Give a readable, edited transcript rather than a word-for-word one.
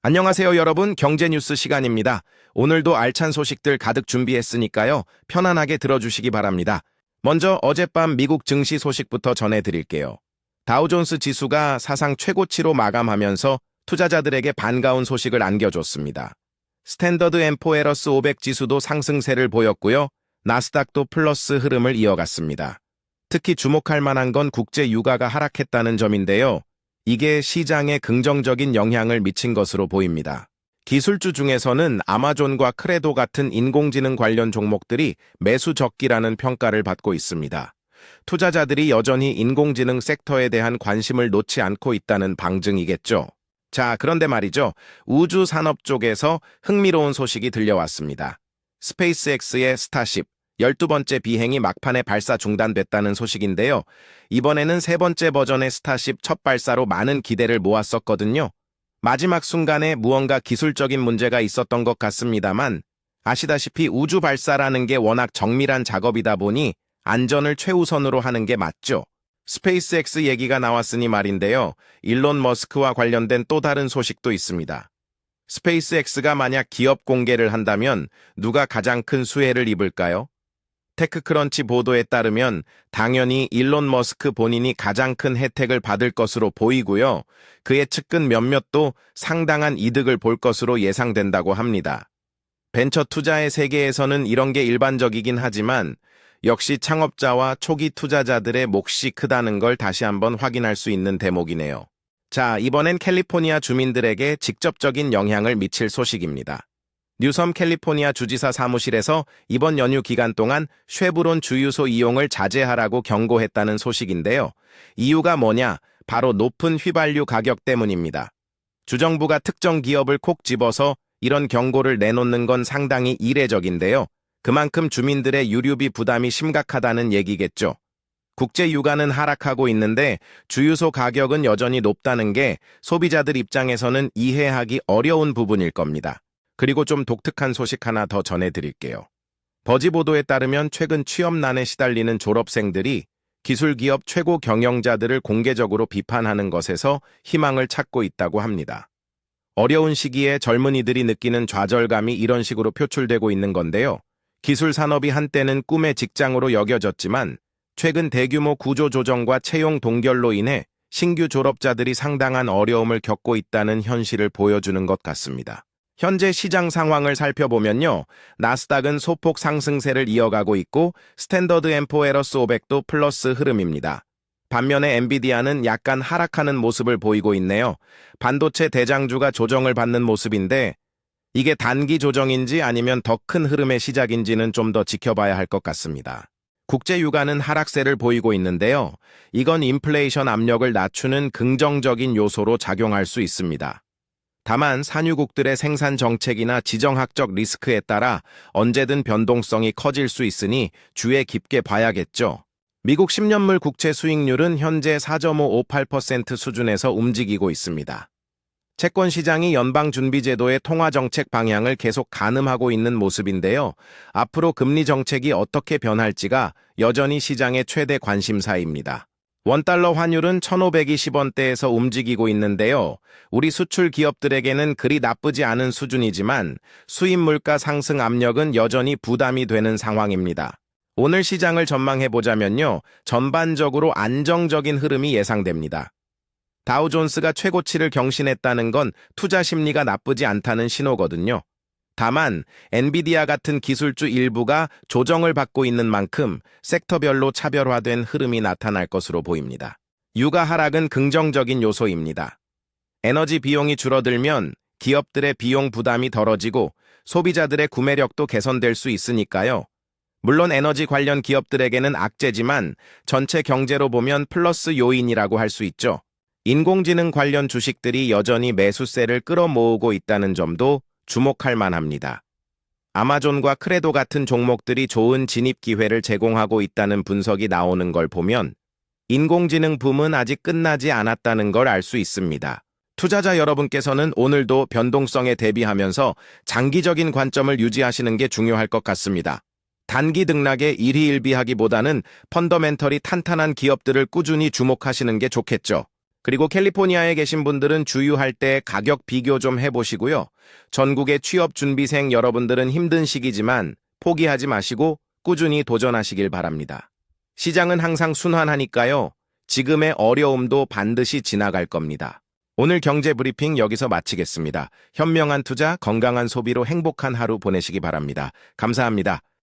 안녕하세요, 여러분. 경제뉴스 시간입니다. 오늘도 알찬 소식들 가득 준비했으니까요. 편안하게 들어주시기 바랍니다. 먼저 어젯밤 미국 증시 소식부터 전해드릴게요. 다우존스 지수가 사상 최고치로 마감하면서 투자자들에게 반가운 소식을 안겨줬습니다. 스탠더드 앤 포에러스 500 지수도 상승세를 보였고요. 나스닥도 플러스 흐름을 이어갔습니다. 특히 주목할 만한 건 국제 유가가 하락했다는 점인데요. 이게 시장에 긍정적인 영향을 미친 것으로 보입니다. 기술주 중에서는 아마존과 크레도 같은 인공지능 관련 종목들이 매수 적기라는 평가를 받고 있습니다. 투자자들이 여전히 인공지능 섹터에 대한 관심을 놓지 않고 있다는 방증이겠죠. 자, 그런데 말이죠. 우주 산업 쪽에서 흥미로운 소식이 들려왔습니다. 스페이스X의 스타쉽 12번째 비행이 막판에 발사 중단됐다는 소식인데요. 이번에는 세 번째 버전의 스타쉽 첫 발사로 많은 기대를 모았었거든요. 마지막 순간에 무언가 기술적인 문제가 있었던 것 같습니다만 아시다시피 우주 발사라는 게 워낙 정밀한 작업이다 보니 안전을 최우선으로 하는 게 맞죠. 스페이스X 얘기가 나왔으니 말인데요. 일론 머스크와 관련된 또 다른 소식도 있습니다. 스페이스X가 만약 기업 공개를 한다면 누가 가장 큰 수혜를 입을까요? 테크크런치 보도에 따르면 당연히 일론 머스크 본인이 가장 큰 혜택을 받을 것으로 보이고요. 그의 측근 몇몇도 상당한 이득을 볼 것으로 예상된다고 합니다. 벤처 투자의 세계에서는 이런 게 일반적이긴 하지만 역시 창업자와 초기 투자자들의 몫이 크다는 걸 다시 한번 확인할 수 있는 대목이네요. 자, 이번엔 캘리포니아 주민들에게 직접적인 영향을 미칠 소식입니다. 뉴섬 캘리포니아 주지사 사무실에서 이번 연휴 기간 동안 쉐브론 주유소 이용을 자제하라고 경고했다는 소식인데요. 이유가 뭐냐? 바로 높은 휘발유 가격 때문입니다. 주정부가 특정 기업을 콕 집어서 이런 경고를 내놓는 건 상당히 이례적인데요. 그만큼 주민들의 유류비 부담이 심각하다는 얘기겠죠. 국제 유가는 하락하고 있는데 주유소 가격은 여전히 높다는 게 소비자들 입장에서는 이해하기 어려운 부분일 겁니다. 그리고 좀 독특한 소식 하나 더 전해드릴게요. 버지 보도에 따르면 최근 취업난에 시달리는 졸업생들이 기술기업 최고 경영자들을 공개적으로 비판하는 것에서 희망을 찾고 있다고 합니다. 어려운 시기에 젊은이들이 느끼는 좌절감이 이런 식으로 표출되고 있는 건데요. 기술 산업이 한때는 꿈의 직장으로 여겨졌지만 최근 대규모 구조조정과 채용 동결로 인해 신규 졸업자들이 상당한 어려움을 겪고 있다는 현실을 보여주는 것 같습니다. 현재 시장 상황을 살펴보면요. 나스닥은 소폭 상승세를 이어가고 있고 스탠더드 앤 포에러스 500도 플러스 흐름입니다. 반면에 엔비디아는 약간 하락하는 모습을 보이고 있네요. 반도체 대장주가 조정을 받는 모습인데 이게 단기 조정인지 아니면 더 큰 흐름의 시작인지는 좀 더 지켜봐야 할 것 같습니다. 국제 유가는 하락세를 보이고 있는데요. 이건 인플레이션 압력을 낮추는 긍정적인 요소로 작용할 수 있습니다. 다만 산유국들의 생산 정책이나 지정학적 리스크에 따라 언제든 변동성이 커질 수 있으니 주의 깊게 봐야겠죠. 미국 10년물 국채 수익률은 현재 4.558% 수준에서 움직이고 있습니다. 채권 시장이 연방준비제도의 통화정책 방향을 계속 가늠하고 있는 모습인데요. 앞으로 금리 정책이 어떻게 변할지가 여전히 시장의 최대 관심사입니다. 원달러 환율은 1,520원대에서 움직이고 있는데요. 우리 수출 기업들에게는 그리 나쁘지 않은 수준이지만 수입 물가 상승 압력은 여전히 부담이 되는 상황입니다. 오늘 시장을 전망해보자면요. 전반적으로 안정적인 흐름이 예상됩니다. 다우존스가 최고치를 경신했다는 건 투자 심리가 나쁘지 않다는 신호거든요. 다만 엔비디아 같은 기술주 일부가 조정을 받고 있는 만큼 섹터별로 차별화된 흐름이 나타날 것으로 보입니다. 유가 하락은 긍정적인 요소입니다. 에너지 비용이 줄어들면 기업들의 비용 부담이 덜어지고 소비자들의 구매력도 개선될 수 있으니까요. 물론 에너지 관련 기업들에게는 악재지만 전체 경제로 보면 플러스 요인이라고 할 수 있죠. 인공지능 관련 주식들이 여전히 매수세를 끌어모으고 있다는 점도 주목할 만합니다. 아마존과 크레도 같은 종목들이 좋은 진입 기회를 제공하고 있다는 분석이 나오는 걸 보면 인공지능 붐은 아직 끝나지 않았다는 걸 알 수 있습니다. 투자자 여러분께서는 오늘도 변동성에 대비하면서 장기적인 관점을 유지하시는 게 중요할 것 같습니다. 단기 등락에 일희일비하기보다는 펀더멘털이 탄탄한 기업들을 꾸준히 주목하시는 게 좋겠죠. 그리고 캘리포니아에 계신 분들은 주유할 때 가격 비교 좀 해보시고요. 전국의 취업 준비생 여러분들은 힘든 시기지만 포기하지 마시고 꾸준히 도전하시길 바랍니다. 시장은 항상 순환하니까요. 지금의 어려움도 반드시 지나갈 겁니다. 오늘 경제 브리핑 여기서 마치겠습니다. 현명한 투자, 건강한 소비로 행복한 하루 보내시기 바랍니다. 감사합니다.